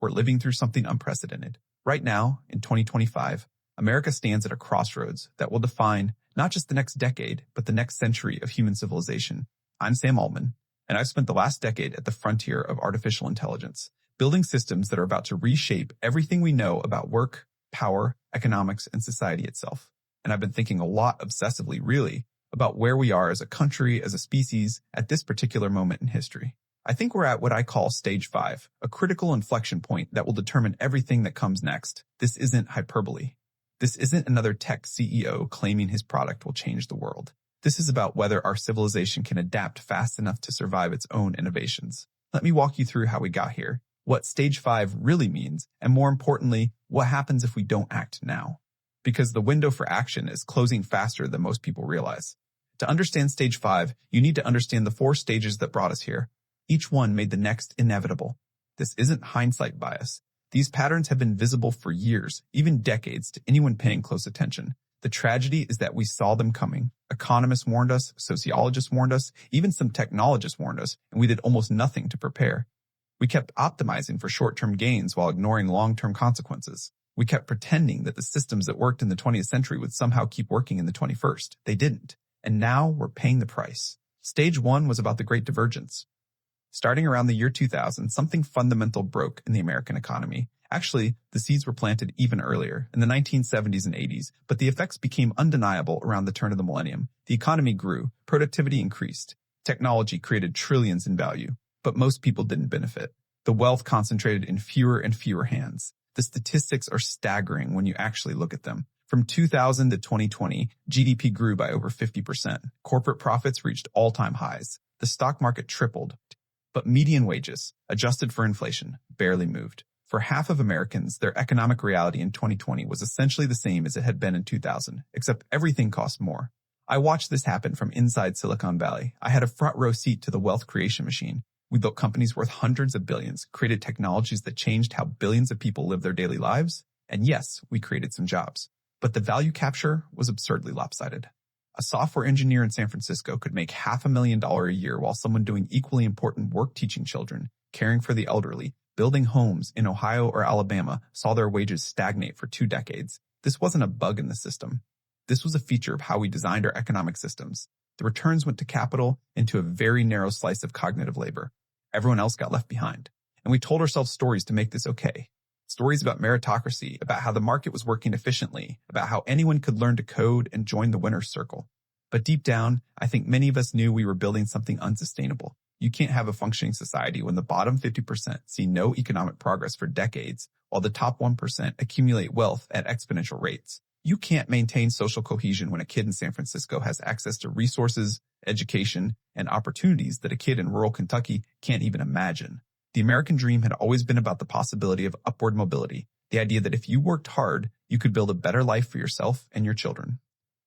We're living through something unprecedented. Right now, in 2025, America stands at a crossroads that will define not just the next decade, but the next century of human civilization. I'm Sam Altman, and I've spent the last decade at the frontier of artificial intelligence, building systems that are about to reshape everything we know about work, power, economics, and society itself. And I've been thinking a lot obsessively, really, about where we are as a country, as a species, at this particular moment in history. I think we're at what I call stage 5, a critical inflection point that will determine everything that comes next. This isn't hyperbole. This isn't another tech CEO claiming his product will change the world. This is about whether our civilization can adapt fast enough to survive its own innovations. Let me walk you through how we got here, what stage 5 really means, and more importantly, what happens if we don't act now. Because the window for action is closing faster than most people realize. To understand stage 5, you need to understand the 4 stages that brought us here. Each one made the next inevitable. This isn't hindsight bias. These patterns have been visible for years, even decades, to anyone paying close attention. The tragedy is that we saw them coming. Economists warned us, sociologists warned us, even some technologists warned us, and we did almost nothing to prepare. We kept optimizing for short-term gains while ignoring long-term consequences. We kept pretending that the systems that worked in the 20th century would somehow keep working in the 21st. They didn't. And now we're paying the price. Stage 1 was about the Great Divergence. Starting around the year 2000, something fundamental broke in the American economy. Actually, the seeds were planted even earlier, in the 1970s and 80s, but the effects became undeniable around the turn of the millennium. The economy grew, productivity increased, technology created trillions in value, but most people didn't benefit. The wealth concentrated in fewer and fewer hands. The statistics are staggering when you actually look at them. From 2000 to 2020, GDP grew by over 50%. Corporate profits reached all-time highs. The stock market tripled. But median wages, adjusted for inflation, barely moved. For half of Americans, their economic reality in 2020 was essentially the same as it had been in 2000, except everything cost more. I watched this happen from inside Silicon Valley. I had a front row seat to the wealth creation machine. We built companies worth hundreds of billions, created technologies that changed how billions of people live their daily lives, and yes, we created some jobs. But the value capture was absurdly lopsided. A software engineer in San Francisco could make $500,000 a year while someone doing equally important work teaching children, caring for the elderly, building homes in Ohio or Alabama saw their wages stagnate for 2 decades. This wasn't a bug in the system. This was a feature of how we designed our economic systems. The returns went to capital into a very narrow slice of cognitive labor. Everyone else got left behind. And we told ourselves stories to make this okay. Stories about meritocracy, about how the market was working efficiently, about how anyone could learn to code and join the winner's circle. But deep down, I think many of us knew we were building something unsustainable. You can't have a functioning society when the bottom 50% see no economic progress for decades, while the top 1% accumulate wealth at exponential rates. You can't maintain social cohesion when a kid in San Francisco has access to resources, education, and opportunities that a kid in rural Kentucky can't even imagine. The American dream had always been about the possibility of upward mobility, the idea that if you worked hard, you could build a better life for yourself and your children.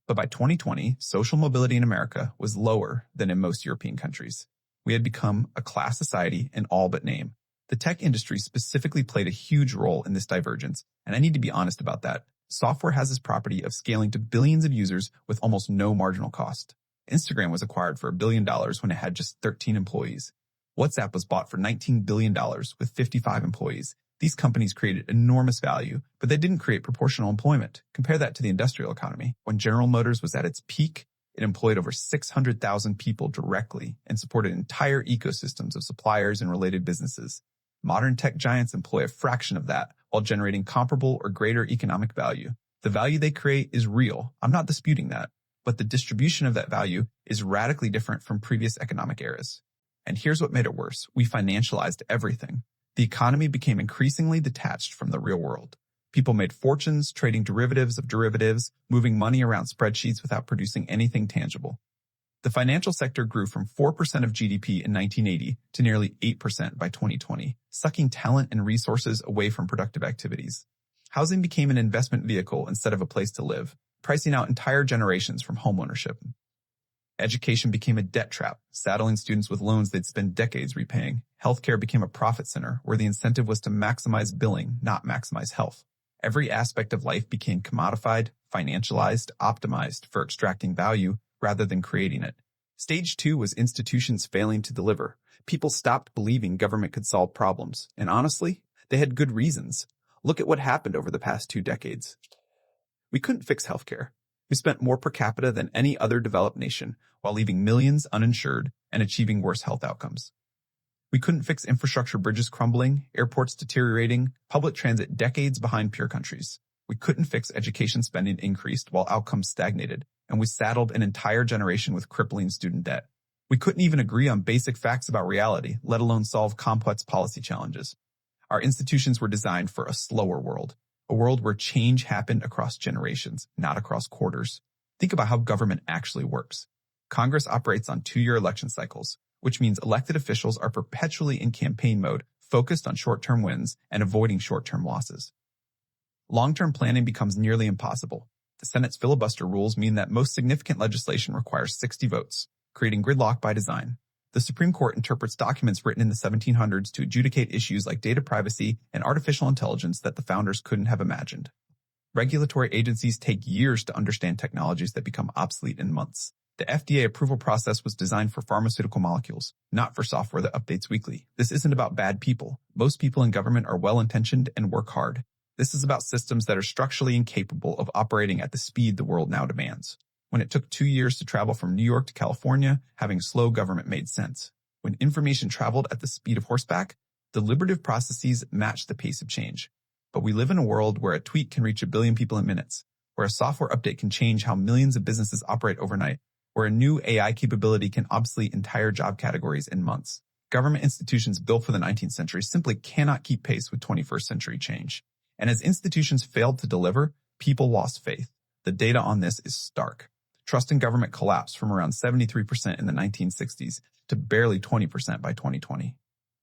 But by 2020, social mobility in America was lower than in most European countries. We had become a class society in all but name. The tech industry specifically played a huge role in this divergence, and I need to be honest about that. Software has this property of scaling to billions of users with almost no marginal cost. Instagram was acquired for $1 billion when it had just 13 employees. WhatsApp was bought for $19 billion with 55 employees. These companies created enormous value, but they didn't create proportional employment. Compare that to the industrial economy. When General Motors was at its peak, it employed over 600,000 people directly and supported entire ecosystems of suppliers and related businesses. Modern tech giants employ a fraction of that while generating comparable or greater economic value. The value they create is real. I'm not disputing that. But the distribution of that value is radically different from previous economic eras. And here's what made it worse. We financialized everything. The economy became increasingly detached from the real world. People made fortunes trading derivatives of derivatives, moving money around spreadsheets without producing anything tangible. The financial sector grew from 4% of GDP in 1980 to nearly 8% by 2020, sucking talent and resources away from productive activities. Housing became an investment vehicle instead of a place to live, pricing out entire generations from homeownership. Education became a debt trap, saddling students with loans they'd spend decades repaying. Healthcare became a profit center where the incentive was to maximize billing, not maximize health. Every aspect of life became commodified, financialized, optimized for extracting value rather than creating it. Stage 2 was institutions failing to deliver. People stopped believing government could solve problems. And honestly, They had good reasons. Look at what happened over the past 2 decades. We couldn't fix healthcare. We spent more per capita than any other developed nation while leaving millions uninsured and achieving worse health outcomes. We couldn't fix infrastructure bridges crumbling, airports deteriorating, public transit decades behind peer countries. We couldn't fix education spending increased while outcomes stagnated, and we saddled an entire generation with crippling student debt. We couldn't even agree on basic facts about reality, let alone solve complex policy challenges. Our institutions were designed for a slower world, a world where change happened across generations, not across quarters. Think about how government actually works. Congress operates on 2-year election cycles, which means elected officials are perpetually in campaign mode, focused on short-term wins and avoiding short-term losses. Long-term planning becomes nearly impossible. The Senate's filibuster rules mean that most significant legislation requires 60 votes, creating gridlock by design. The Supreme Court interprets documents written in the 1700s to adjudicate issues like data privacy and artificial intelligence that the founders couldn't have imagined. Regulatory agencies take years to understand technologies that become obsolete in months. The FDA approval process was designed for pharmaceutical molecules, not for software that updates weekly. This isn't about bad people. Most people in government are well-intentioned and work hard. This is about systems that are structurally incapable of operating at the speed the world now demands. When it took 2 years to travel from New York to California, having slow government made sense. When information traveled at the speed of horseback, deliberative processes matched the pace of change. But we live in a world where a tweet can reach 1 billion people in minutes, where a software update can change how millions of businesses operate overnight, where a new AI capability can obsolete entire job categories in months. Government institutions built for the 19th century simply cannot keep pace with 21st century change. And as institutions failed to deliver, people lost faith. The data on this is stark. Trust in government collapsed from around 73% in the 1960s to barely 20% by 2020.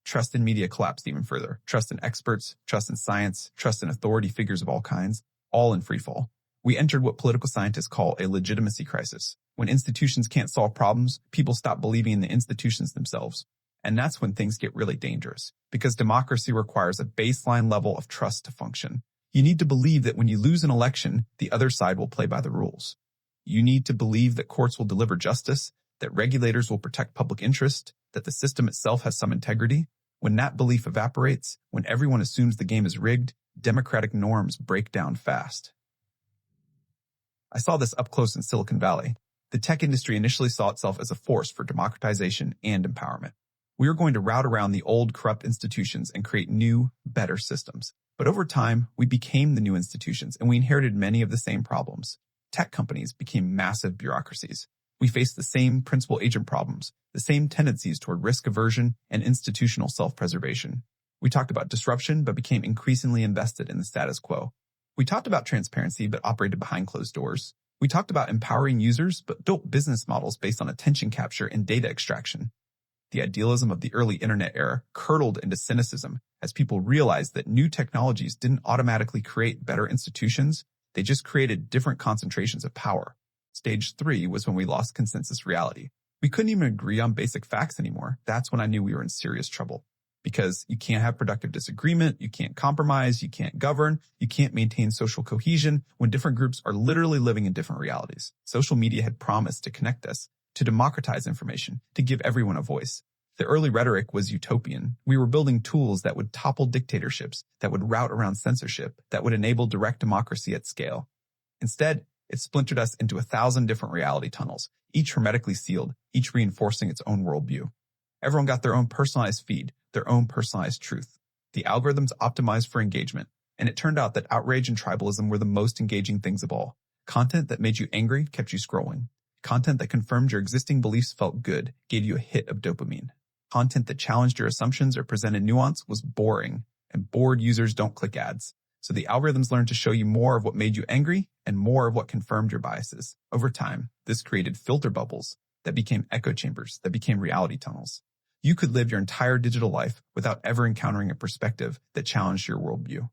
Trust in media collapsed even further. Trust in experts, trust in science, trust in authority figures of all kinds, all in freefall. We entered what political scientists call a legitimacy crisis. When institutions can't solve problems, people stop believing in the institutions themselves. And that's when things get really dangerous, because democracy requires a baseline level of trust to function. You need to believe that when you lose an election, the other side will play by the rules. You need to believe that courts will deliver justice, that regulators will protect public interest, that the system itself has some integrity. When that belief evaporates, when everyone assumes the game is rigged, democratic norms break down fast. I saw this up close in Silicon Valley. The tech industry initially saw itself as a force for democratization and empowerment. We were going to route around the old corrupt institutions and create new, better systems. But over time, we became the new institutions and we inherited many of the same problems. Tech companies became massive bureaucracies. We faced the same principal-agent problems, the same tendencies toward risk aversion and institutional self-preservation. We talked about disruption, but became increasingly invested in the status quo. We talked about transparency, but operated behind closed doors. We talked about empowering users, but built business models based on attention capture and data extraction. The idealism of the early internet era curdled into cynicism as people realized that new technologies didn't automatically create better institutions. They just created different concentrations of power. Stage 3 was when we lost consensus reality. We couldn't even agree on basic facts anymore. That's when I knew we were in serious trouble. Because you can't have productive disagreement, you can't compromise, you can't govern, you can't maintain social cohesion when different groups are literally living in different realities. Social media had promised to connect us, to democratize information, to give everyone a voice. The early rhetoric was utopian. We were building tools that would topple dictatorships, that would route around censorship, that would enable direct democracy at scale. Instead, it splintered us into 1,000 different reality tunnels, each hermetically sealed, each reinforcing its own worldview. Everyone got their own personalized feed, their own personalized truth. The algorithms optimized for engagement, and it turned out that outrage and tribalism were the most engaging things of all. Content that made you angry kept you scrolling. Content that confirmed your existing beliefs felt good, gave you a hit of dopamine. Content that challenged your assumptions or presented nuance was boring, and bored users don't click ads. So the algorithms learned to show you more of what made you angry and more of what confirmed your biases. Over time, this created filter bubbles that became echo chambers, that became reality tunnels. You could live your entire digital life without ever encountering a perspective that challenged your worldview.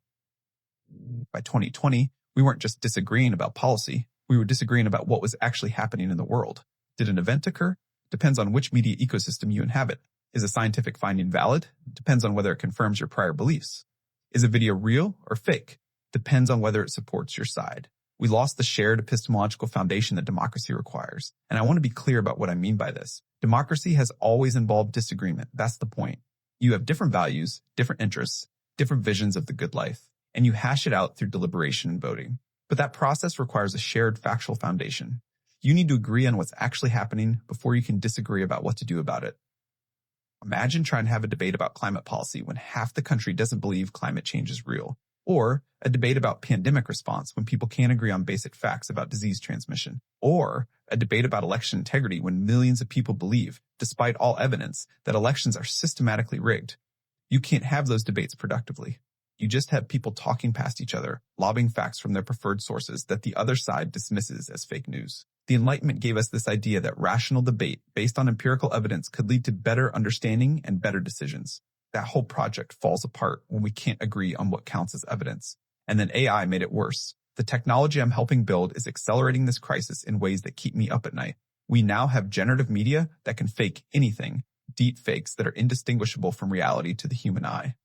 By 2020, we weren't just disagreeing about policy, we were disagreeing about what was actually happening in the world. Did an event occur? Depends on which media ecosystem you inhabit. Is a scientific finding valid? Depends on whether it confirms your prior beliefs. Is a video real or fake? Depends on whether it supports your side. We lost the shared epistemological foundation that democracy requires. And I want to be clear about what I mean by this. Democracy has always involved disagreement. That's the point. You have different values, different interests, different visions of the good life, and you hash it out through deliberation and voting. But that process requires a shared factual foundation. You need to agree on what's actually happening before you can disagree about what to do about it. Imagine trying to have a debate about climate policy when half the country doesn't believe climate change is real, or a debate about pandemic response when people can't agree on basic facts about disease transmission, or a debate about election integrity when millions of people believe, despite all evidence, that elections are systematically rigged. You can't have those debates productively. You just have people talking past each other, lobbing facts from their preferred sources that the other side dismisses as fake news. The Enlightenment gave us this idea that rational debate based on empirical evidence could lead to better understanding and better decisions. That whole project falls apart when we can't agree on what counts as evidence. And then AI made it worse. The technology I'm helping build is accelerating this crisis in ways that keep me up at night. We now have generative media that can fake anything, deep fakes that are indistinguishable from reality to the human eye.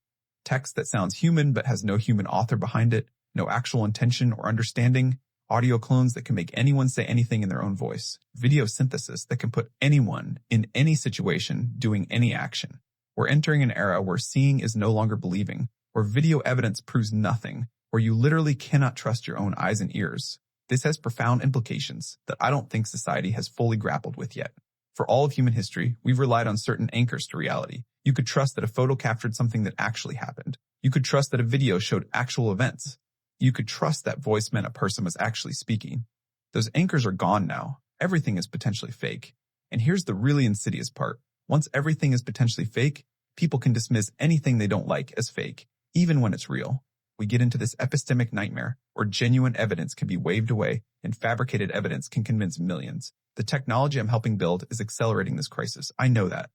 Text that sounds human but has no human author behind it, no actual intention or understanding, audio clones that can make anyone say anything in their own voice, video synthesis that can put anyone in any situation doing any action. We're entering an era where seeing is no longer believing, where video evidence proves nothing, where you literally cannot trust your own eyes and ears. This has profound implications that I don't think society has fully grappled with yet. For all of human history, we've relied on certain anchors to reality. You could trust that a photo captured something that actually happened. You could trust that a video showed actual events. You could trust that voice meant a person was actually speaking. Those anchors are gone now. Everything is potentially fake. And here's the really insidious part. Once everything is potentially fake, people can dismiss anything they don't like as fake, even when it's real. We get into this epistemic nightmare where genuine evidence can be waved away and fabricated evidence can convince millions. The technology I'm helping build is accelerating this crisis. I know that.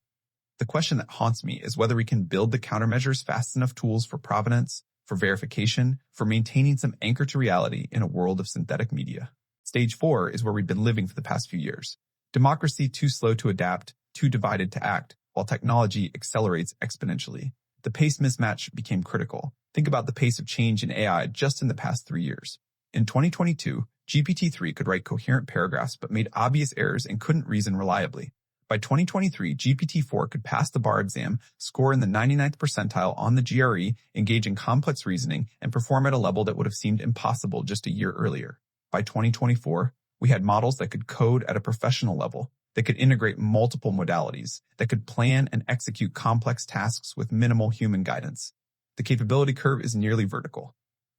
The question that haunts me is whether we can build the countermeasures fast enough tools for provenance, for verification, for maintaining some anchor to reality in a world of synthetic media. Stage 4 is where we've been living for the past few years. Democracy too slow to adapt, too divided to act, while technology accelerates exponentially. The pace mismatch became critical. Think about the pace of change in AI just in the past 3 years. In 2022, GPT-3 could write coherent paragraphs but made obvious errors and couldn't reason reliably. By 2023, GPT-4 could pass the bar exam, score in the 99th percentile on the GRE, engage in complex reasoning, and perform at a level that would have seemed impossible just a year earlier. By 2024, we had models that could code at a professional level, that could integrate multiple modalities, that could plan and execute complex tasks with minimal human guidance. The capability curve is nearly vertical.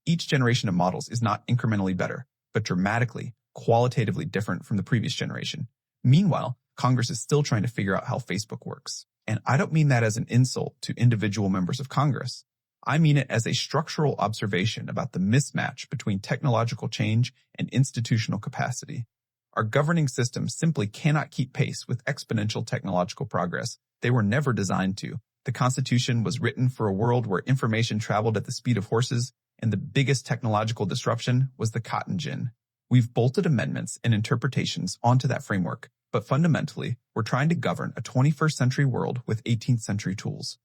Each generation of models is not incrementally better, but dramatically, qualitatively different from the previous generation. Meanwhile, Congress is still trying to figure out how Facebook works. And I don't mean that as an insult to individual members of Congress. I mean it as a structural observation about the mismatch between technological change and institutional capacity. Our governing systems simply cannot keep pace with exponential technological progress. They were never designed to. The Constitution was written for a world where information traveled at the speed of horses, and the biggest technological disruption was the cotton gin. We've bolted amendments and interpretations onto that framework, but fundamentally, we're trying to govern a 21st century world with 18th century tools.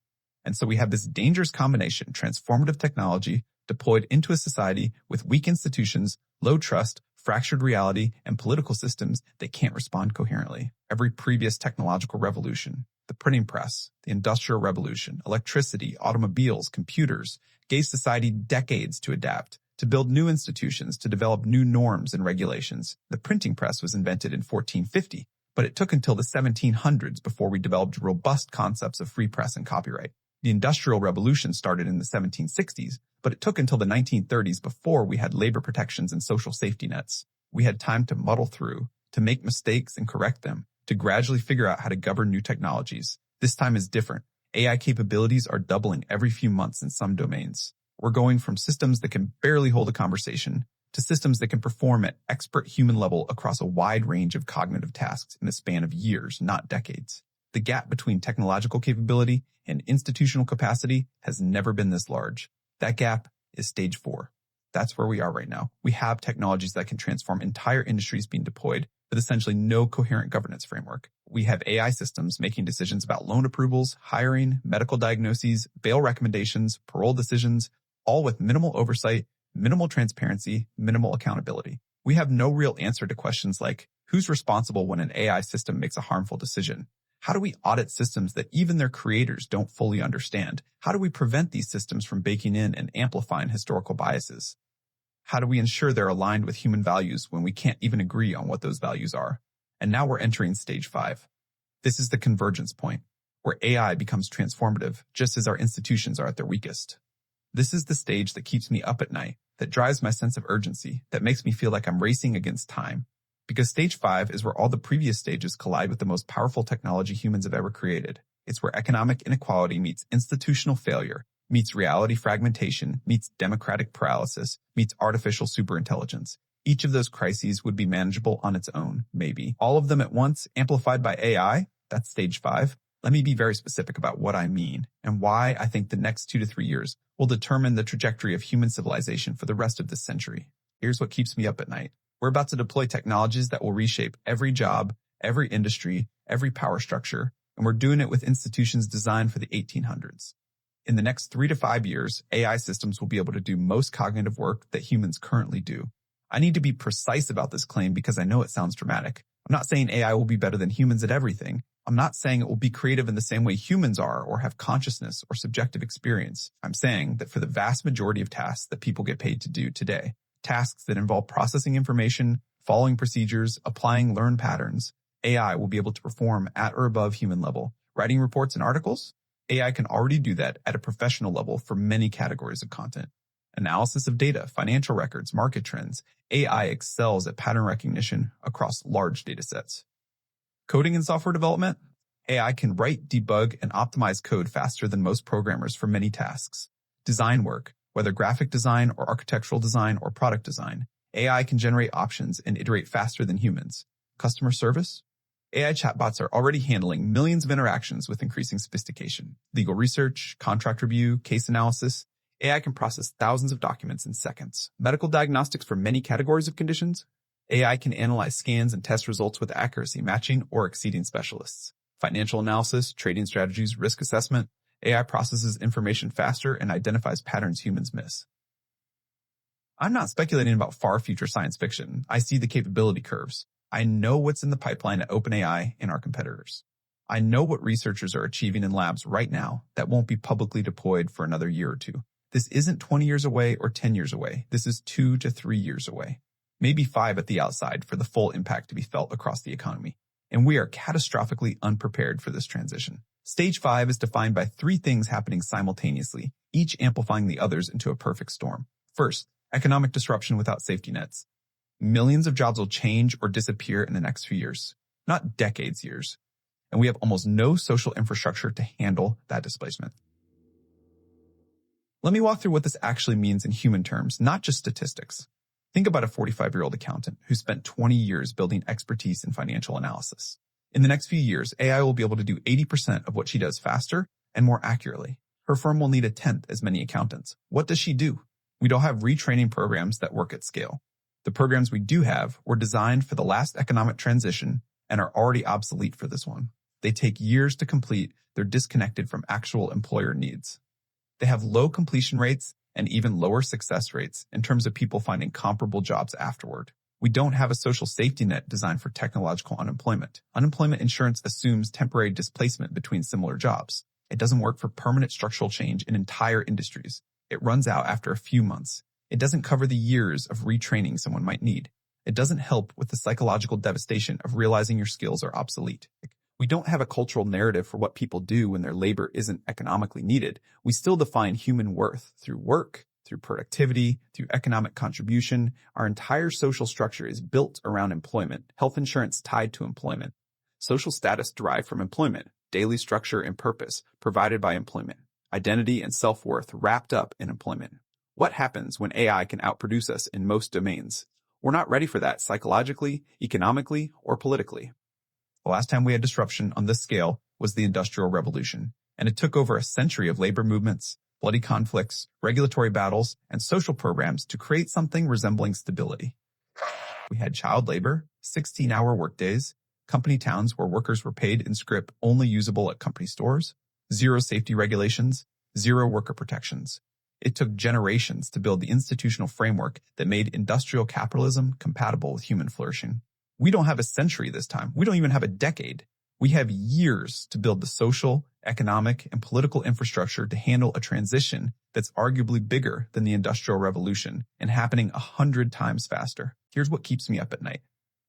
And so we have this dangerous combination, transformative technology deployed into a society with weak institutions, low trust, fractured reality, and political systems that can't respond coherently. Every previous technological revolution, the printing press, the industrial revolution, electricity, automobiles, computers, gave society decades to adapt, to build new institutions, to develop new norms and regulations. The printing press was invented in 1450, but it took until the 1700s before we developed robust concepts of free press and copyright. The Industrial Revolution started in the 1760s, but it took until the 1930s before we had labor protections and social safety nets. We had time to muddle through, to make mistakes and correct them, to gradually figure out how to govern new technologies. This time is different. AI capabilities are doubling every few months in some domains. We're going from systems that can barely hold a conversation to systems that can perform at expert human level across a wide range of cognitive tasks in the span of years, not decades. The gap between technological capability and institutional capacity has never been this large. That gap is stage 4. That's where we are right now. We have technologies that can transform entire industries being deployed with essentially no coherent governance framework. We have AI systems making decisions about loan approvals, hiring, medical diagnoses, bail recommendations, parole decisions, all with minimal oversight, minimal transparency, minimal accountability. We have no real answer to questions like, who's responsible when an AI system makes a harmful decision? How do we audit systems that even their creators don't fully understand? How do we prevent these systems from baking in and amplifying historical biases? How do we ensure they're aligned with human values when we can't even agree on what those values are? And now we're entering stage 5. This is the convergence point, where AI becomes transformative just as our institutions are at their weakest. This is the stage that keeps me up at night, that drives my sense of urgency, that makes me feel like I'm racing against time. Because stage 5 is where all the previous stages collide with the most powerful technology humans have ever created. It's where economic inequality meets institutional failure, meets reality fragmentation, meets democratic paralysis, meets artificial superintelligence. Each of those crises would be manageable on its own, maybe. All of them at once, amplified by AI, that's stage 5. Let me be very specific about what I mean and why I think the next 2 to 3 years will determine the trajectory of human civilization for the rest of this century. Here's what keeps me up at night. We're about to deploy technologies that will reshape every job, every industry, every power structure, and we're doing it with institutions designed for the 1800s. In the next 3 to 5 years, AI systems will be able to do most cognitive work that humans currently do. I need to be precise about this claim because I know it sounds dramatic. I'm not saying AI will be better than humans at everything. I'm not saying it will be creative in the same way humans are or have consciousness or subjective experience. I'm saying that for the vast majority of tasks that people get paid to do today, tasks that involve processing information, following procedures, applying learned patterns, AI will be able to perform at or above human level. Writing reports and articles? AI can already do that at a professional level for many categories of content. Analysis of data, financial records, market trends. AI excels at pattern recognition across large data sets. Coding and software development? AI can write, debug, and optimize code faster than most programmers for many tasks. Design work, whether graphic design or architectural design or product design, AI can generate options and iterate faster than humans. Customer service? AI chatbots are already handling millions of interactions with increasing sophistication. Legal research, contract review, case analysis. AI can process thousands of documents in seconds. Medical diagnostics for many categories of conditions. AI can analyze scans and test results with accuracy matching or exceeding specialists. Financial analysis, trading strategies, risk assessment. AI processes information faster and identifies patterns humans miss. I'm not speculating about far future science fiction. I see the capability curves. I know what's in the pipeline at OpenAI and our competitors. I know what researchers are achieving in labs right now that won't be publicly deployed for another year or two. This isn't 20 years away or 10 years away. This is 2 to 3 years away. Maybe 5 at the outside for the full impact to be felt across the economy. And we are catastrophically unprepared for this transition. Stage 5 is defined by 3 things happening simultaneously, each amplifying the others into a perfect storm. First, economic disruption without safety nets. Millions of jobs will change or disappear in the next few years, not decades years. And we have almost no social infrastructure to handle that displacement. Let me walk through what this actually means in human terms, not just statistics. Think about a 45-year-old accountant who spent 20 years building expertise in financial analysis. In the next few years, AI will be able to do 80% of what she does faster and more accurately. Her firm will need 1/10 as many accountants. What does she do? We don't have retraining programs that work at scale. The programs we do have were designed for the last economic transition and are already obsolete for this one. They take years to complete. They're disconnected from actual employer needs. They have low completion rates and even lower success rates in terms of people finding comparable jobs afterward. We don't have a social safety net designed for technological unemployment. Unemployment insurance assumes temporary displacement between similar jobs. It doesn't work for permanent structural change in entire industries. It runs out after a few months. It doesn't cover the years of retraining someone might need. It doesn't help with the psychological devastation of realizing your skills are obsolete. We don't have a cultural narrative for what people do when their labor isn't economically needed. We still define human worth through work, through productivity, through economic contribution. Our entire social structure is built around employment, health insurance tied to employment, social status derived from employment, daily structure and purpose provided by employment, identity and self-worth wrapped up in employment. What happens when AI can outproduce us in most domains? We're not ready for that psychologically, economically, or politically. The last time we had disruption on this scale was the Industrial Revolution, and it took over a century of labor movements, bloody conflicts, regulatory battles, and social programs to create something resembling stability. We had child labor, 16-hour workdays, company towns where workers were paid in script only usable at company stores, zero safety regulations, zero worker protections. It took generations to build the institutional framework that made industrial capitalism compatible with human flourishing. We don't have a century this time. We don't even have a decade. We have years to build the social, economic, and political infrastructure to handle a transition that's arguably bigger than the Industrial Revolution and happening 100 times faster. Here's what keeps me up at night.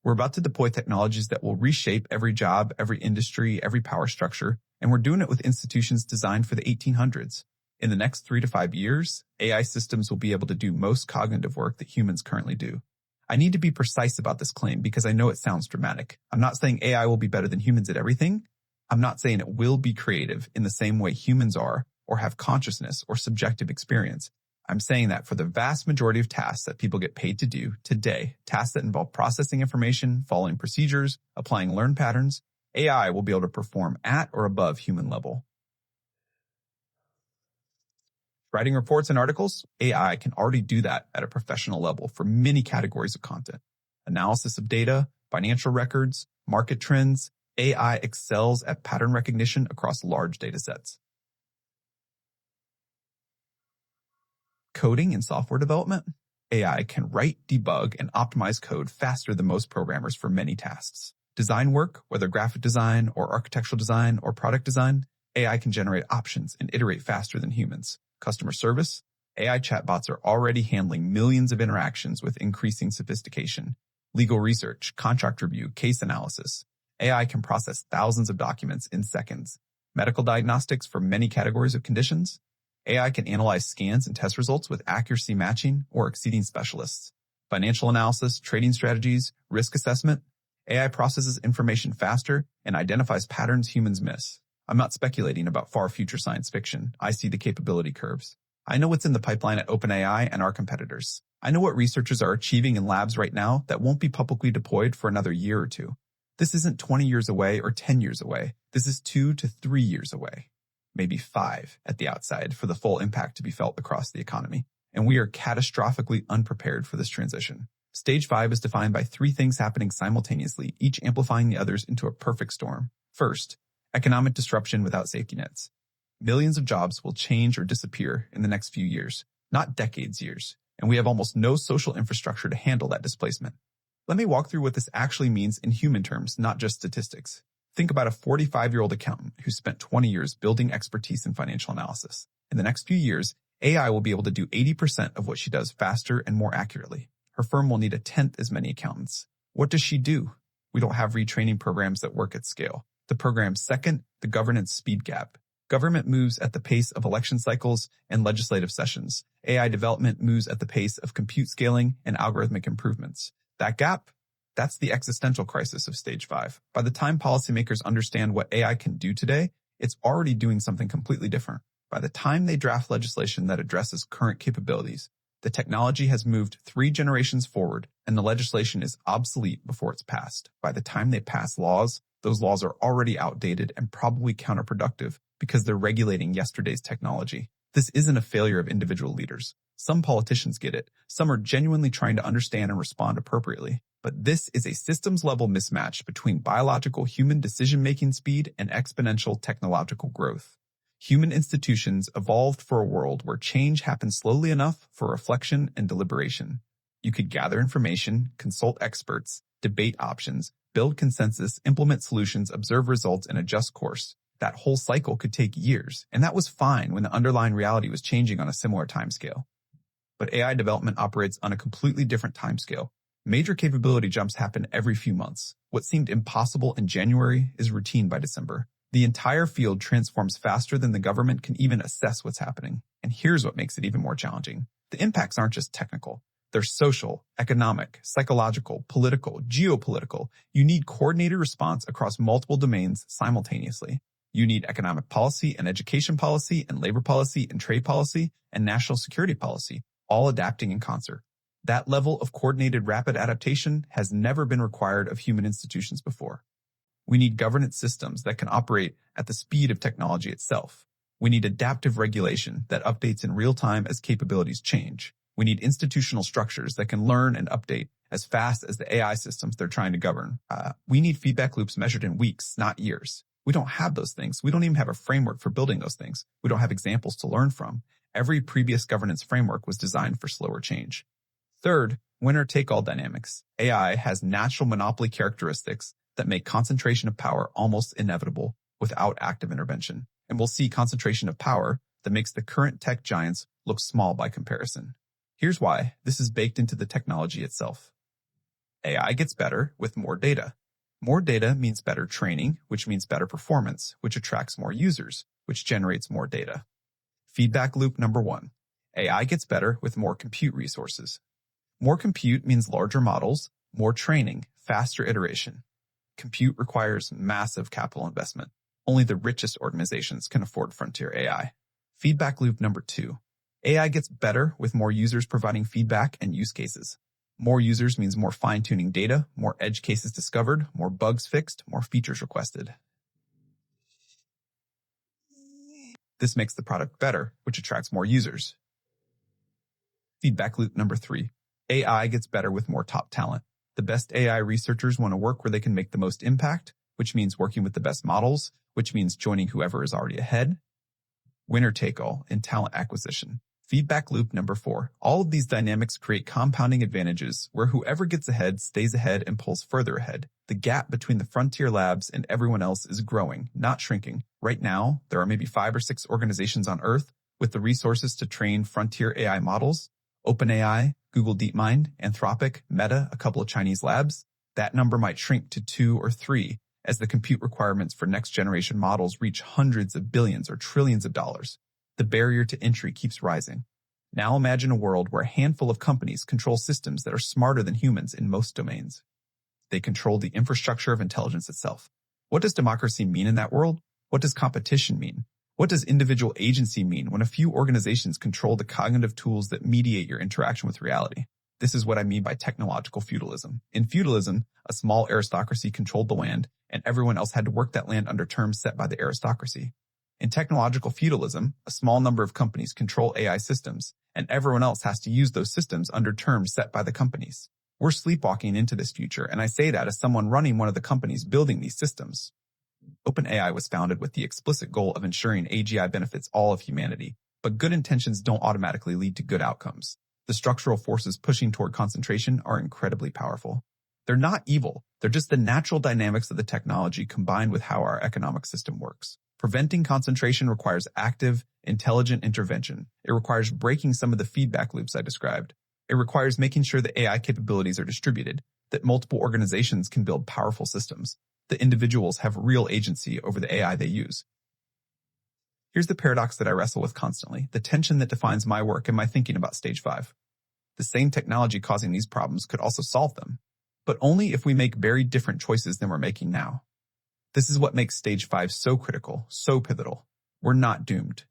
We're about to deploy technologies that will reshape every job, every industry, every power structure, and we're doing it with institutions designed for the 1800s. In the next 3 to 5 years, AI systems will be able to do most cognitive work that humans currently do. I need to be precise about this claim because I know it sounds dramatic. I'm not saying AI will be better than humans at everything. I'm not saying it will be creative in the same way humans are or have consciousness or subjective experience. I'm saying that for the vast majority of tasks that people get paid to do today, tasks that involve processing information, following procedures, applying learned patterns, AI will be able to perform at or above human level. Writing reports and articles, AI can already do that at a professional level for many categories of content. Analysis of data, financial records, market trends, AI excels at pattern recognition across large data sets. Coding and software development, AI can write, debug, and optimize code faster than most programmers for many tasks. Design work, whether graphic design or architectural design or product design, AI can generate options and iterate faster than humans. Customer service, AI chatbots are already handling millions of interactions with increasing sophistication. Legal research, contract review, case analysis. AI can process thousands of documents in seconds. Medical diagnostics for many categories of conditions. AI can analyze scans and test results with accuracy matching or exceeding specialists. Financial analysis, trading strategies, risk assessment. AI processes information faster and identifies patterns humans miss. I'm not speculating about far future science fiction. I see the capability curves. I know what's in the pipeline at OpenAI and our competitors. I know what researchers are achieving in labs right now that won't be publicly deployed for another year or two. This isn't 20 years away or 10 years away. This is 2 to 3 years away. Maybe 5 at the outside for the full impact to be felt across the economy. And we are catastrophically unprepared for this transition. Stage 5 is defined by 3 things happening simultaneously, each amplifying the others into a perfect storm. First, economic disruption without safety nets. Millions of jobs will change or disappear in the next few years, not decades years, and we have almost no social infrastructure to handle that displacement. Let me walk through what this actually means in human terms, not just statistics. Think about a 45-year-old accountant who spent 20 years building expertise in financial analysis. In the next few years, AI will be able to do 80% of what she does faster and more accurately. Her firm will need 1/10 as many accountants. What does she do? We don't have retraining programs that work at scale. The program's second, the governance speed gap. Government moves at the pace of election cycles and legislative sessions. AI development moves at the pace of compute scaling and algorithmic improvements. That gap, that's the existential crisis of stage 5. By the time policymakers understand what AI can do today, it's already doing something completely different. By the time they draft legislation that addresses current capabilities, the technology has moved 3 generations forward and the legislation is obsolete before it's passed. By the time they pass laws, those laws are already outdated and probably counterproductive because they're regulating yesterday's technology. This isn't a failure of individual leaders. Some politicians get it. Some are genuinely trying to understand and respond appropriately. But this is a systems-level mismatch between biological human decision-making speed and exponential technological growth. Human institutions evolved for a world where change happens slowly enough for reflection and deliberation. You could gather information, consult experts, debate options, build consensus, implement solutions, observe results, and adjust course. That whole cycle could take years, and that was fine when the underlying reality was changing on a similar timescale. But AI development operates on a completely different timescale. Major capability jumps happen every few months. What seemed impossible in January is routine by December. The entire field transforms faster than the government can even assess what's happening. And here's what makes it even more challenging. The impacts aren't just technical. They're social, economic, psychological, political, geopolitical. You need coordinated response across multiple domains simultaneously. You need economic policy and education policy and labor policy and trade policy and national security policy, all adapting in concert. That level of coordinated rapid adaptation has never been required of human institutions before. We need governance systems that can operate at the speed of technology itself. We need adaptive regulation that updates in real time as capabilities change. We need institutional structures that can learn and update as fast as the AI systems they're trying to govern. We need feedback loops measured in weeks, not years. We don't have those things. We don't even have a framework for building those things. We don't have examples to learn from. Every previous governance framework was designed for slower change. Third, winner-take-all dynamics. AI has natural monopoly characteristics that make concentration of power almost inevitable without active intervention. And we'll see concentration of power that makes the current tech giants look small by comparison. Here's why. This is baked into the technology itself. AI gets better with more data. More data means better training, which means better performance, which attracts more users, which generates more data. Feedback loop number 1. AI gets better with more compute resources. More compute means larger models, more training, faster iteration. Compute requires massive capital investment. Only the richest organizations can afford frontier AI. Feedback loop number 2. AI gets better with more users providing feedback and use cases. More users means more fine-tuning data, more edge cases discovered, more bugs fixed, more features requested. This makes the product better, which attracts more users. Feedback loop number 3. AI gets better with more top talent. The best AI researchers want to work where they can make the most impact, which means working with the best models, which means joining whoever is already ahead. Winner take all in talent acquisition. Feedback loop number 4. All of these dynamics create compounding advantages where whoever gets ahead stays ahead and pulls further ahead. The gap between the frontier labs and everyone else is growing, not shrinking. Right now, there are maybe 5 or 6 organizations on Earth with the resources to train frontier AI models. OpenAI, Google DeepMind, Anthropic, Meta, a couple of Chinese labs. That number might shrink to 2 or 3 as the compute requirements for next-generation models reach hundreds of billions or trillions of dollars. The barrier to entry keeps rising. Now imagine a world where a handful of companies control systems that are smarter than humans in most domains. They control the infrastructure of intelligence itself. What does democracy mean in that world? What does competition mean? What does individual agency mean when a few organizations control the cognitive tools that mediate your interaction with reality? This is what I mean by technological feudalism. In feudalism, a small aristocracy controlled the land, and everyone else had to work that land under terms set by the aristocracy. In technological feudalism, a small number of companies control AI systems, and everyone else has to use those systems under terms set by the companies. We're sleepwalking into this future, and I say that as someone running one of the companies building these systems. OpenAI was founded with the explicit goal of ensuring AGI benefits all of humanity, but good intentions don't automatically lead to good outcomes. The structural forces pushing toward concentration are incredibly powerful. They're not evil, they're just the natural dynamics of the technology combined with how our economic system works. Preventing concentration requires active, intelligent intervention. It requires breaking some of the feedback loops I described. It requires making sure that AI capabilities are distributed, that multiple organizations can build powerful systems, that individuals have real agency over the AI they use. Here's the paradox that I wrestle with constantly, the tension that defines my work and my thinking about Stage 5. The same technology causing these problems could also solve them, but only if we make very different choices than we're making now. This is what makes Stage 5 so critical, so pivotal. We're not doomed.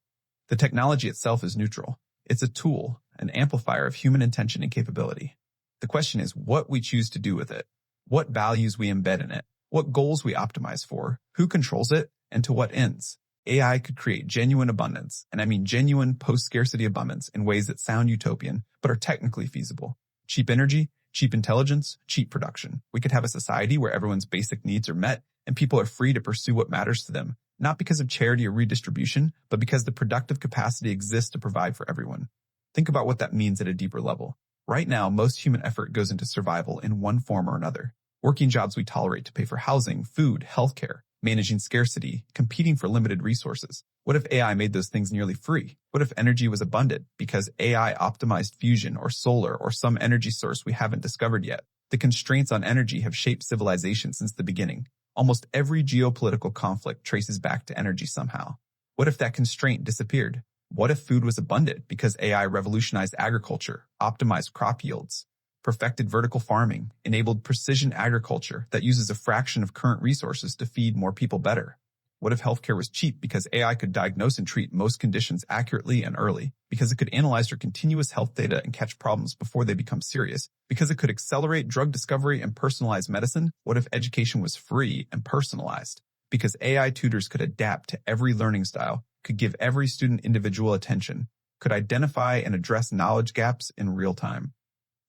The technology itself is neutral. It's a tool, an amplifier of human intention and capability. The question is what we choose to do with it, what values we embed in it, what goals we optimize for, who controls it, and to what ends. AI could create genuine abundance, and I mean genuine post-scarcity abundance in ways that sound utopian, but are technically feasible. Cheap energy, cheap intelligence, cheap production. We could have a society where everyone's basic needs are met and people are free to pursue what matters to them, not because of charity or redistribution, but because the productive capacity exists to provide for everyone. Think about what that means at a deeper level. Right now, most human effort goes into survival in one form or another. Working jobs we tolerate to pay for housing, food, healthcare, managing scarcity, competing for limited resources. What if AI made those things nearly free? What if energy was abundant because AI optimized fusion or solar or some energy source we haven't discovered yet? The constraints on energy have shaped civilization since the beginning. Almost every geopolitical conflict traces back to energy somehow. What if that constraint disappeared? What if food was abundant because AI revolutionized agriculture, optimized crop yields, perfected vertical farming, enabled precision agriculture that uses a fraction of current resources to feed more people better? What if healthcare was cheap because AI could diagnose and treat most conditions accurately and early, because it could analyze your continuous health data and catch problems before they become serious, because it could accelerate drug discovery and personalize medicine? What if education was free and personalized? Because AI tutors could adapt to every learning style, could give every student individual attention, could identify and address knowledge gaps in real time.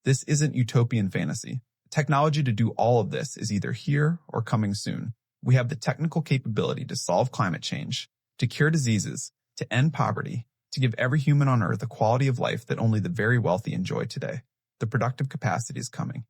This isn't utopian fantasy. Technology to do all of this is either here or coming soon. We have the technical capability to solve climate change, to cure diseases, to end poverty, to give every human on Earth a quality of life that only the very wealthy enjoy today. The productive capacity is coming.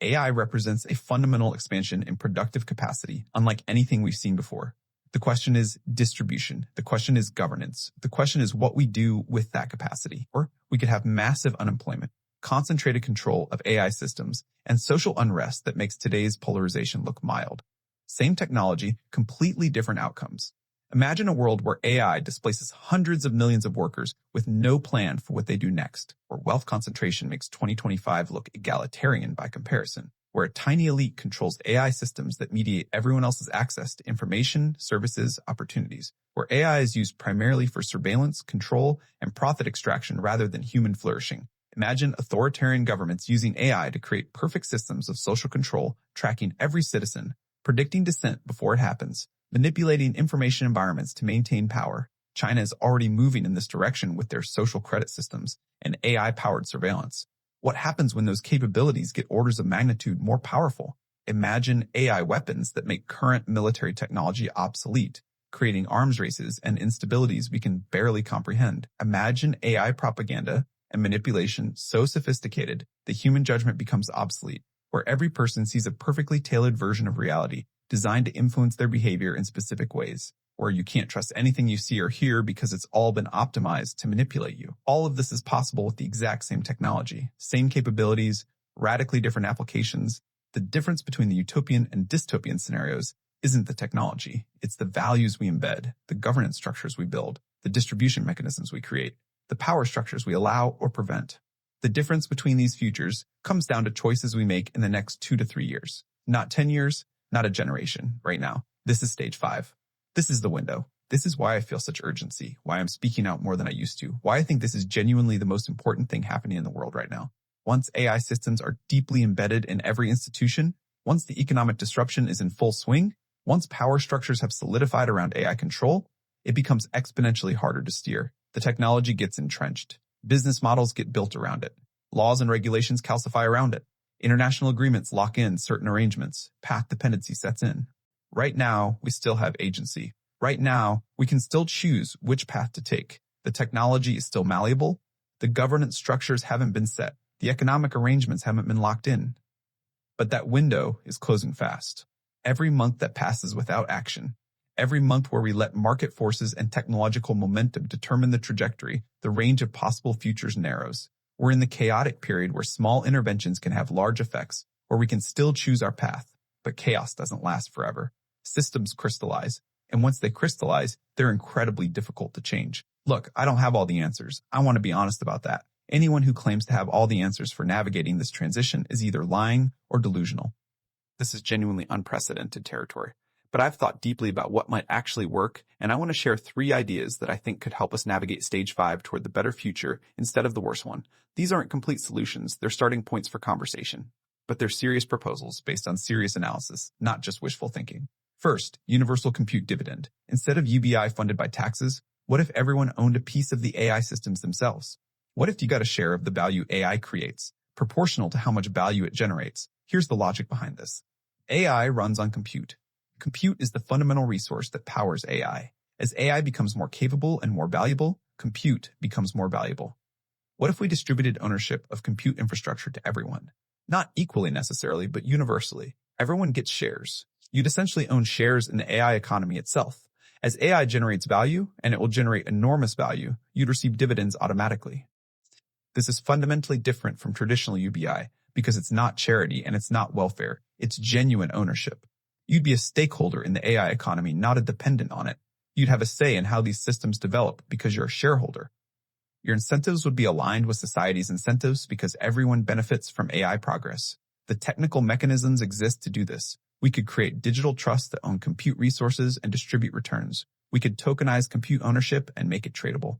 AI represents a fundamental expansion in productive capacity, unlike anything we've seen before. The question is distribution. The question is governance. The question is what we do with that capacity. Or we could have massive unemployment, concentrated control of AI systems, and social unrest that makes today's polarization look mild. Same technology, completely different outcomes. Imagine a world where AI displaces hundreds of millions of workers with no plan for what they do next, where wealth concentration makes 2025 look egalitarian by comparison, where a tiny elite controls AI systems that mediate everyone else's access to information, services, opportunities, where AI is used primarily for surveillance, control, and profit extraction rather than human flourishing. Imagine authoritarian governments using AI to create perfect systems of social control, tracking every citizen, predicting dissent before it happens, manipulating information environments to maintain power. China is already moving in this direction with their social credit systems and AI-powered surveillance. What happens when those capabilities get orders of magnitude more powerful? Imagine AI weapons that make current military technology obsolete, creating arms races and instabilities we can barely comprehend. Imagine AI propaganda and manipulation so sophisticated that human judgment becomes obsolete, where every person sees a perfectly tailored version of reality designed to influence their behavior in specific ways, where you can't trust anything you see or hear because it's all been optimized to manipulate you. All of this is possible with the exact same technology, same capabilities, radically different applications. The difference between the utopian and dystopian scenarios isn't the technology, it's the values we embed, the governance structures we build, the distribution mechanisms we create, the power structures we allow or prevent. The difference between these futures comes down to choices we make in the next 2 to 3 years. Not 10 years, not a generation, right now. This is stage 5. This is the window. This is why I feel such urgency, why I'm speaking out more than I used to, why I think this is genuinely the most important thing happening in the world right now. Once AI systems are deeply embedded in every institution, once the economic disruption is in full swing, once power structures have solidified around AI control, it becomes exponentially harder to steer. The technology gets entrenched. Business models get built around it. Laws and regulations calcify around it. International agreements lock in certain arrangements. Path dependency sets in. Right now, we still have agency. Right now, we can still choose which path to take. The technology is still malleable. The governance structures haven't been set. The economic arrangements haven't been locked in. But that window is closing fast. Every month that passes without action, every month where we let market forces and technological momentum determine the trajectory, the range of possible futures narrows. We're in the chaotic period where small interventions can have large effects, where we can still choose our path, but chaos doesn't last forever. Systems crystallize, and once they crystallize, they're incredibly difficult to change. Look, I don't have all the answers. I want to be honest about that. Anyone who claims to have all the answers for navigating this transition is either lying or delusional. This is genuinely unprecedented territory. But I've thought deeply about what might actually work, and I want to share 3 ideas that I think could help us navigate stage 5 toward the better future instead of the worse one. These aren't complete solutions, they're starting points for conversation. But they're serious proposals based on serious analysis, not just wishful thinking. First, universal compute dividend. Instead of UBI funded by taxes, what if everyone owned a piece of the AI systems themselves? What if you got a share of the value AI creates, proportional to how much value it generates? Here's the logic behind this. AI runs on compute. Compute is the fundamental resource that powers AI. As AI becomes more capable and more valuable, compute becomes more valuable. What if we distributed ownership of compute infrastructure to everyone? Not equally necessarily, but universally. Everyone gets shares. You'd essentially own shares in the AI economy itself. As AI generates value, and it will generate enormous value, you'd receive dividends automatically. This is fundamentally different from traditional UBI because it's not charity and it's not welfare. It's genuine ownership. You'd be a stakeholder in the AI economy, not a dependent on it. You'd have a say in how these systems develop because you're a shareholder. Your incentives would be aligned with society's incentives because everyone benefits from AI progress. The technical mechanisms exist to do this. We could create digital trusts that own compute resources and distribute returns. We could tokenize compute ownership and make it tradable.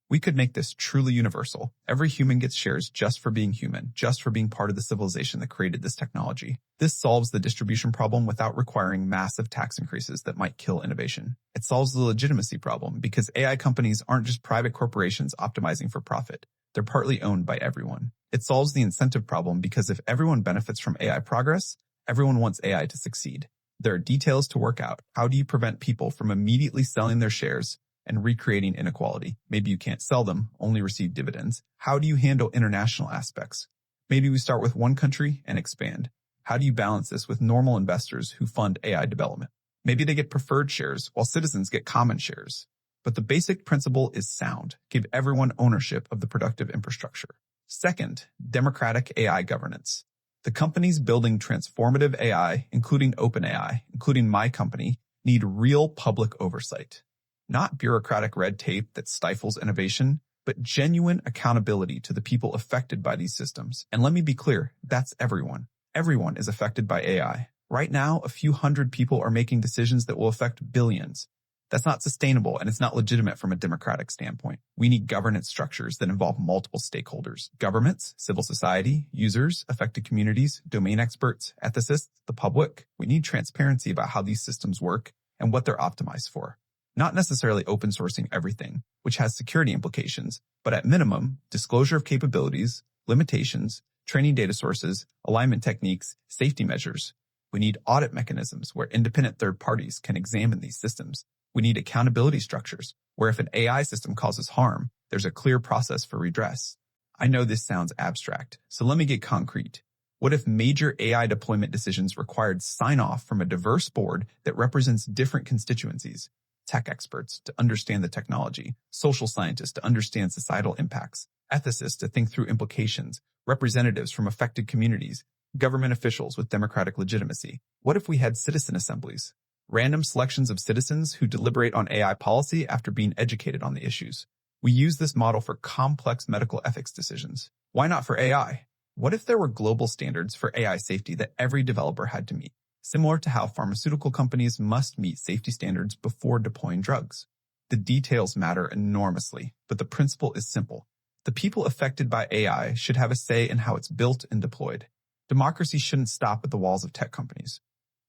We could make this truly universal. Every human gets shares just for being human, just for being part of the civilization that created this technology. This solves the distribution problem without requiring massive tax increases that might kill innovation. It solves the legitimacy problem because AI companies aren't just private corporations optimizing for profit. They're partly owned by everyone. It solves the incentive problem because if everyone benefits from AI progress, everyone wants AI to succeed. There are details to work out. How do you prevent people from immediately selling their shares and recreating inequality? Maybe you can't sell them, only receive dividends. How do you handle international aspects? Maybe we start with one country and expand. How do you balance this with normal investors who fund AI development? Maybe they get preferred shares while citizens get common shares. But the basic principle is sound. Give everyone ownership of the productive infrastructure. Second, democratic AI governance. The companies building transformative AI, including OpenAI, including my company, need real public oversight. Not bureaucratic red tape that stifles innovation, but genuine accountability to the people affected by these systems. And let me be clear, that's everyone. Everyone is affected by AI. Right now, a few hundred people are making decisions that will affect billions. That's not sustainable, and it's not legitimate from a democratic standpoint. We need governance structures that involve multiple stakeholders: governments, civil society, users, affected communities, domain experts, ethicists, the public. We need transparency about how these systems work and what they're optimized for. Not necessarily open sourcing everything, which has security implications, but at minimum, disclosure of capabilities, limitations, training data sources, alignment techniques, safety measures. We need audit mechanisms where independent third parties can examine these systems. We need accountability structures where if an AI system causes harm, there's a clear process for redress. I know this sounds abstract, so let me get concrete. What if major AI deployment decisions required sign-off from a diverse board that represents different constituencies? Tech experts to understand the technology, social scientists to understand societal impacts, ethicists to think through implications, representatives from affected communities, government officials with democratic legitimacy. What if we had citizen assemblies? Random selections of citizens who deliberate on AI policy after being educated on the issues. We use this model for complex medical ethics decisions. Why not for AI? What if there were global standards for AI safety that every developer had to meet, similar to how pharmaceutical companies must meet safety standards before deploying drugs? The details matter enormously, but the principle is simple. The people affected by AI should have a say in how it's built and deployed. Democracy shouldn't stop at the walls of tech companies.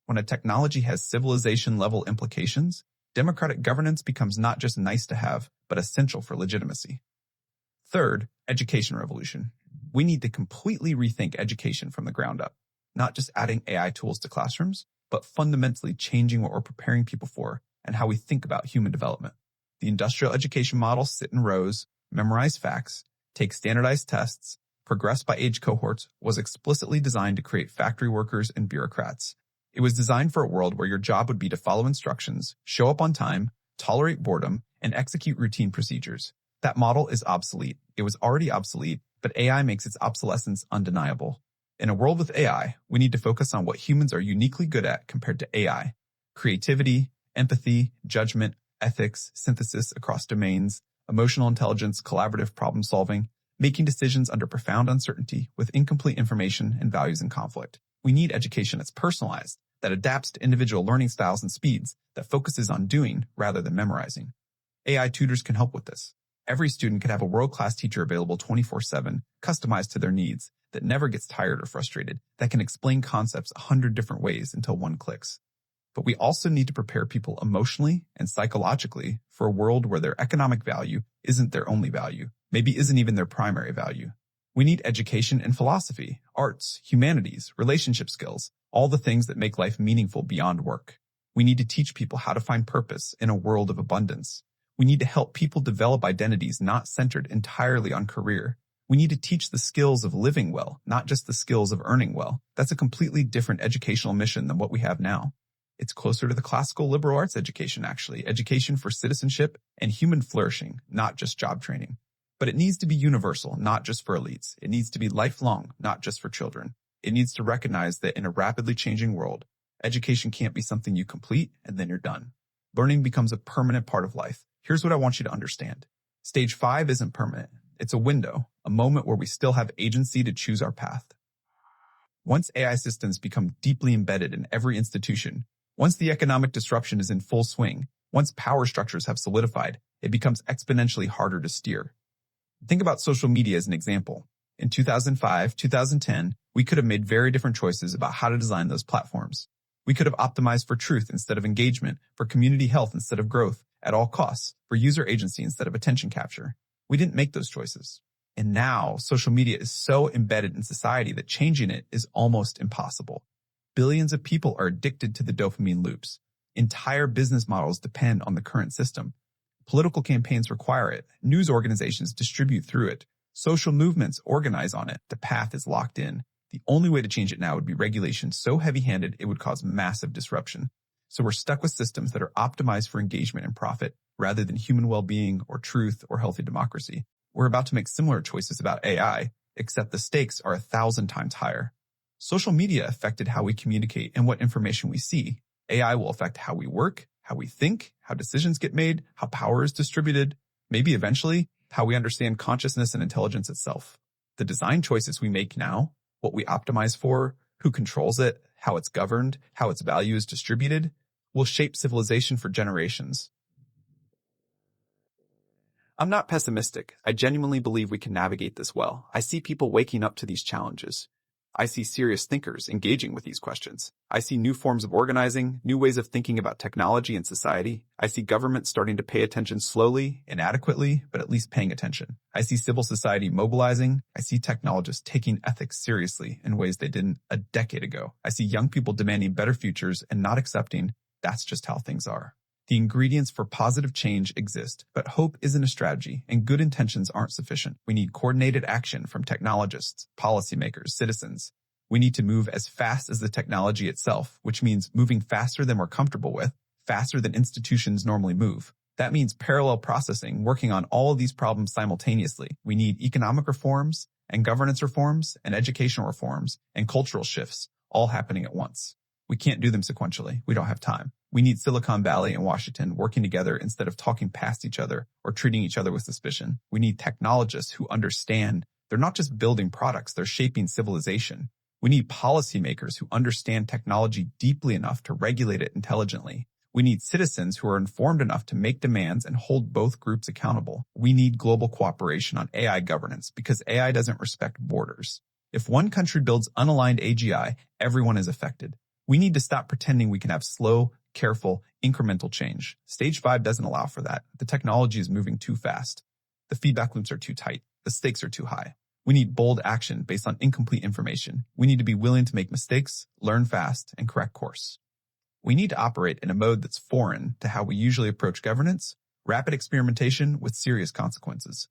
When a technology has civilization-level implications, democratic governance becomes not just nice to have, but essential for legitimacy. Third, education revolution. We need to completely rethink education from the ground up, not just adding AI tools to classrooms, but fundamentally changing what we're preparing people for and how we think about human development. The industrial education model sit in rows, memorize facts, take standardized tests, progress by age cohorts was explicitly designed to create factory workers and bureaucrats. It was designed for a world where your job would be to follow instructions, show up on time, tolerate boredom, and execute routine procedures. That model is obsolete. It was already obsolete, but AI makes its obsolescence undeniable. In a world with AI, we need to focus on what humans are uniquely good at compared to AI: creativity, empathy, judgment, ethics, synthesis across domains, emotional intelligence, collaborative problem solving, making decisions under profound uncertainty with incomplete information and values in conflict. We need education that's personalized, that adapts to individual learning styles and speeds, that focuses on doing rather than memorizing. AI tutors can help with this. Every student could have a world-class teacher available 24/7, customized to their needs, that never gets tired or frustrated, that can explain concepts 100 different ways until one clicks. But we also need to prepare people emotionally and psychologically for a world where their economic value isn't their only value, maybe isn't even their primary value. We need education in philosophy, arts, humanities, relationship skills, all the things that make life meaningful beyond work. We need to teach people how to find purpose in a world of abundance. We need to help people develop identities not centered entirely on career. We need to teach the skills of living well, not just the skills of earning well. That's a completely different educational mission than what we have now. It's closer to the classical liberal arts education, actually, education for citizenship and human flourishing, not just job training. But it needs to be universal, not just for elites. It needs to be lifelong, not just for children. It needs to recognize that in a rapidly changing world, education can't be something you complete and then you're done. Learning becomes a permanent part of life. Here's what I want you to understand. Stage 5 isn't permanent. It's a window, a moment where we still have agency to choose our path. Once AI systems become deeply embedded in every institution, once the economic disruption is in full swing, once power structures have solidified, it becomes exponentially harder to steer. Think about social media as an example. In 2005, 2010, we could have made very different choices about how to design those platforms. We could have optimized for truth instead of engagement, for community health instead of growth, at all costs, for user agency instead of attention capture. We didn't make those choices. And now, social media is so embedded in society that changing it is almost impossible. Billions of people are addicted to the dopamine loops. Entire business models depend on the current system. Political campaigns require it. News organizations distribute through it. Social movements organize on it. The path is locked in. The only way to change it now would be regulation so heavy-handed it would cause massive disruption. So we're stuck with systems that are optimized for engagement and profit rather than human well-being or truth or healthy democracy. We're about to make similar choices about AI, except the stakes are 1,000 times higher. Social media affected how we communicate and what information we see. AI will affect how we work, how we think, how decisions get made, how power is distributed, maybe eventually how we understand consciousness and intelligence itself. The design choices we make now, what we optimize for, who controls it, how it's governed, how its value is distributed, will shape civilization for generations. I'm not pessimistic. I genuinely believe we can navigate this well. I see people waking up to these challenges. I see serious thinkers engaging with these questions. I see new forms of organizing, new ways of thinking about technology and society. I see governments starting to pay attention slowly, inadequately, but at least paying attention. I see civil society mobilizing. I see technologists taking ethics seriously in ways they didn't a decade ago. I see young people demanding better futures and not accepting that's just how things are. The ingredients for positive change exist, but hope isn't a strategy, and good intentions aren't sufficient. We need coordinated action from technologists, policymakers, citizens. We need to move as fast as the technology itself, which means moving faster than we're comfortable with, faster than institutions normally move. That means parallel processing, working on all of these problems simultaneously. We need economic reforms, and governance reforms, and educational reforms, and cultural shifts, all happening at once. We can't do them sequentially. We don't have time. We need Silicon Valley and Washington working together instead of talking past each other or treating each other with suspicion. We need technologists who understand they're not just building products, they're shaping civilization. We need policymakers who understand technology deeply enough to regulate it intelligently. We need citizens who are informed enough to make demands and hold both groups accountable. We need global cooperation on AI governance because AI doesn't respect borders. If one country builds unaligned AGI, everyone is affected. We need to stop pretending we can have slow, careful, incremental change. Stage 5 doesn't allow for that. The technology is moving too fast. The feedback loops are too tight. The stakes are too high. We need bold action based on incomplete information. We need to be willing to make mistakes, learn fast, and correct course. We need to operate in a mode that's foreign to how we usually approach governance, rapid experimentation with serious consequences.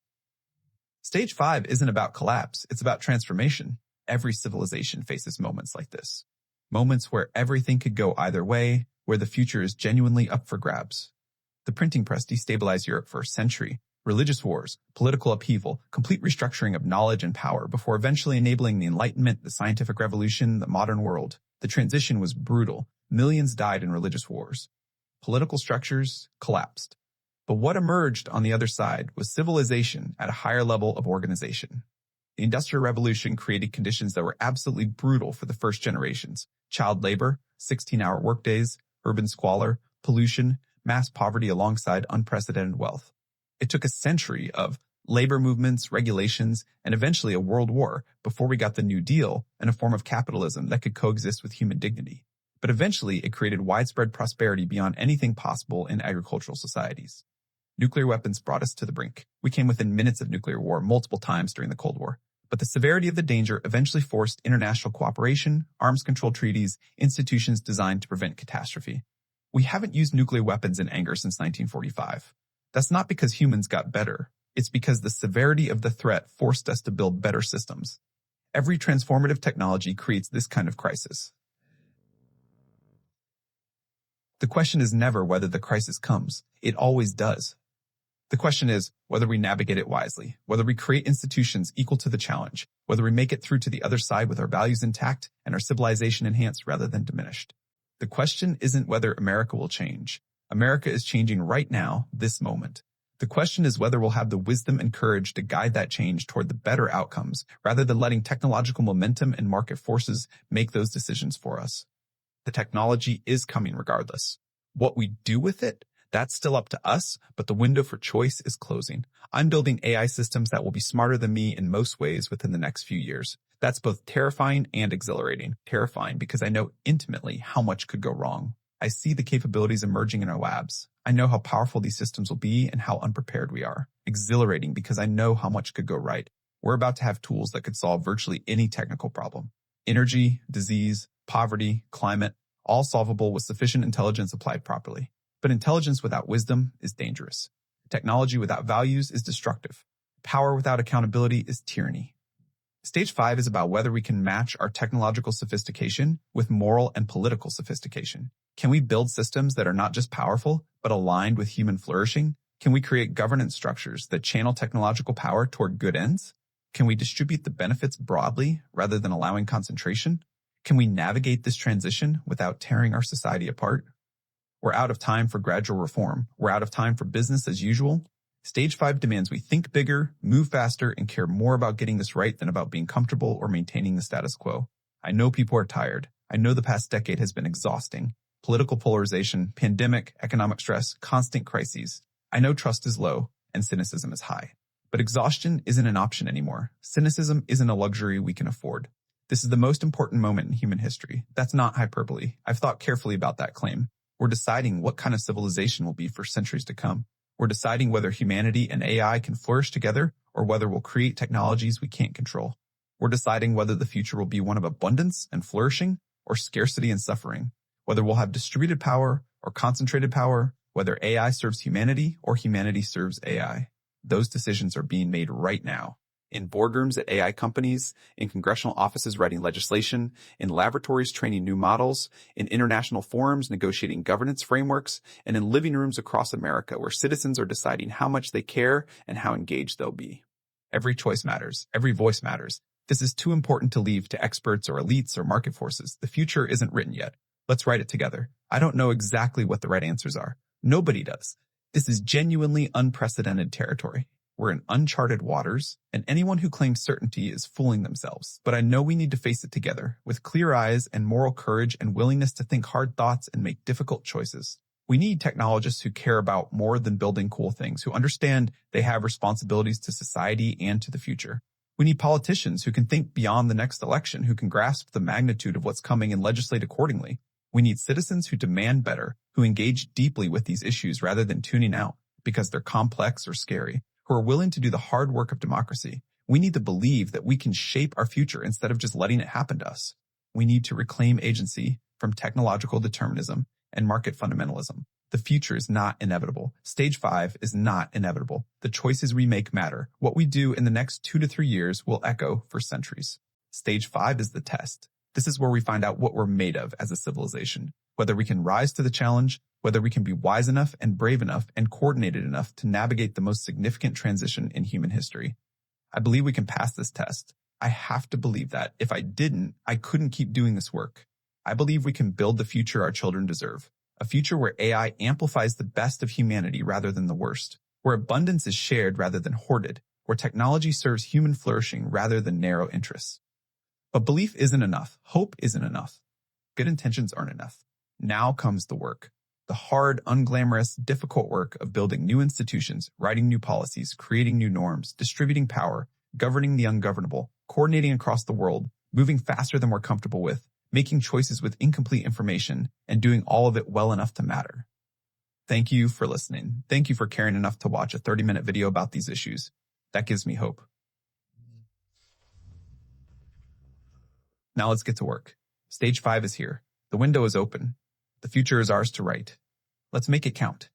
Stage 5 isn't about collapse. It's about transformation. Every civilization faces moments like this. Moments where everything could go either way, where the future is genuinely up for grabs. The printing press destabilized Europe for a century. Religious wars, political upheaval, complete restructuring of knowledge and power before eventually enabling the Enlightenment, the scientific revolution, the modern world. The transition was brutal. Millions died in religious wars. Political structures collapsed. But what emerged on the other side was civilization at a higher level of organization. The Industrial Revolution created conditions that were absolutely brutal for the first generations. Child labor, 16-hour workdays, urban squalor, pollution, mass poverty alongside unprecedented wealth. It took a century of labor movements, regulations, and eventually a world war before we got the New Deal and a form of capitalism that could coexist with human dignity. But eventually it created widespread prosperity beyond anything possible in agricultural societies. Nuclear weapons brought us to the brink. We came within minutes of nuclear war multiple times during the Cold War. But the severity of the danger eventually forced international cooperation, arms control treaties, institutions designed to prevent catastrophe. We haven't used nuclear weapons in anger since 1945. That's not because humans got better. It's because the severity of the threat forced us to build better systems. Every transformative technology creates this kind of crisis. The question is never whether the crisis comes. It always does. The question is whether we navigate it wisely, whether we create institutions equal to the challenge, whether we make it through to the other side with our values intact and our civilization enhanced rather than diminished. The question isn't whether America will change. America is changing right now, this moment. The question is whether we'll have the wisdom and courage to guide that change toward the better outcomes rather than letting technological momentum and market forces make those decisions for us. The technology is coming regardless. What we do with it, that's still up to us, but the window for choice is closing. I'm building AI systems that will be smarter than me in most ways within the next few years. That's both terrifying and exhilarating. Terrifying because I know intimately how much could go wrong. I see the capabilities emerging in our labs. I know how powerful these systems will be and how unprepared we are. Exhilarating because I know how much could go right. We're about to have tools that could solve virtually any technical problem. Energy, disease, poverty, climate, all solvable with sufficient intelligence applied properly. But intelligence without wisdom is dangerous. Technology without values is destructive. Power without accountability is tyranny. Stage 5 is about whether we can match our technological sophistication with moral and political sophistication. Can we build systems that are not just powerful, but aligned with human flourishing? Can we create governance structures that channel technological power toward good ends? Can we distribute the benefits broadly rather than allowing concentration? Can we navigate this transition without tearing our society apart? We're out of time for gradual reform. We're out of time for business as usual. Stage 5 demands we think bigger, move faster, and care more about getting this right than about being comfortable or maintaining the status quo. I know people are tired. I know the past decade has been exhausting. Political polarization, pandemic, economic stress, constant crises. I know trust is low and cynicism is high. But exhaustion isn't an option anymore. Cynicism isn't a luxury we can afford. This is the most important moment in human history. That's not hyperbole. I've thought carefully about that claim. We're deciding what kind of civilization will be for centuries to come. We're deciding whether humanity and AI can flourish together or whether we'll create technologies we can't control. We're deciding whether the future will be one of abundance and flourishing or scarcity and suffering, whether we'll have distributed power or concentrated power, whether AI serves humanity or humanity serves AI. Those decisions are being made right now. In boardrooms at AI companies, in congressional offices writing legislation, in laboratories training new models, in international forums negotiating governance frameworks, and in living rooms across America where citizens are deciding how much they care and how engaged they'll be. Every choice matters. Every voice matters. This is too important to leave to experts or elites or market forces. The future isn't written yet. Let's write it together. I don't know exactly what the right answers are. Nobody does. This is genuinely unprecedented territory. We're in uncharted waters, and anyone who claims certainty is fooling themselves. But I know we need to face it together, with clear eyes and moral courage and willingness to think hard thoughts and make difficult choices. We need technologists who care about more than building cool things, who understand they have responsibilities to society and to the future. We need politicians who can think beyond the next election, who can grasp the magnitude of what's coming and legislate accordingly. We need citizens who demand better, who engage deeply with these issues rather than tuning out because they're complex or scary, who are willing to do the hard work of democracy. We need to believe that we can shape our future instead of just letting it happen to us. We need to reclaim agency from technological determinism and market fundamentalism. The future is not inevitable. Stage 5 is not inevitable. The choices we make matter. What we do in the next 2 to 3 years will echo for centuries. Stage 5 is the test. This is where we find out what we're made of as a civilization, whether we can rise to the challenge, whether we can be wise enough and brave enough and coordinated enough to navigate the most significant transition in human history. I believe we can pass this test. I have to believe that. If I didn't, I couldn't keep doing this work. I believe we can build the future our children deserve, a future where AI amplifies the best of humanity rather than the worst, where abundance is shared rather than hoarded, where technology serves human flourishing rather than narrow interests. But belief isn't enough. Hope isn't enough. Good intentions aren't enough. Now comes the work. The hard, unglamorous, difficult work of building new institutions, writing new policies, creating new norms, distributing power, governing the ungovernable, coordinating across the world, moving faster than we're comfortable with, making choices with incomplete information, and doing all of it well enough to matter. Thank you for listening. Thank you for caring enough to watch a 30-minute video about these issues. That gives me hope. Now let's get to work. Stage 5 is here. The window is open. The future is ours to write. Let's make it count.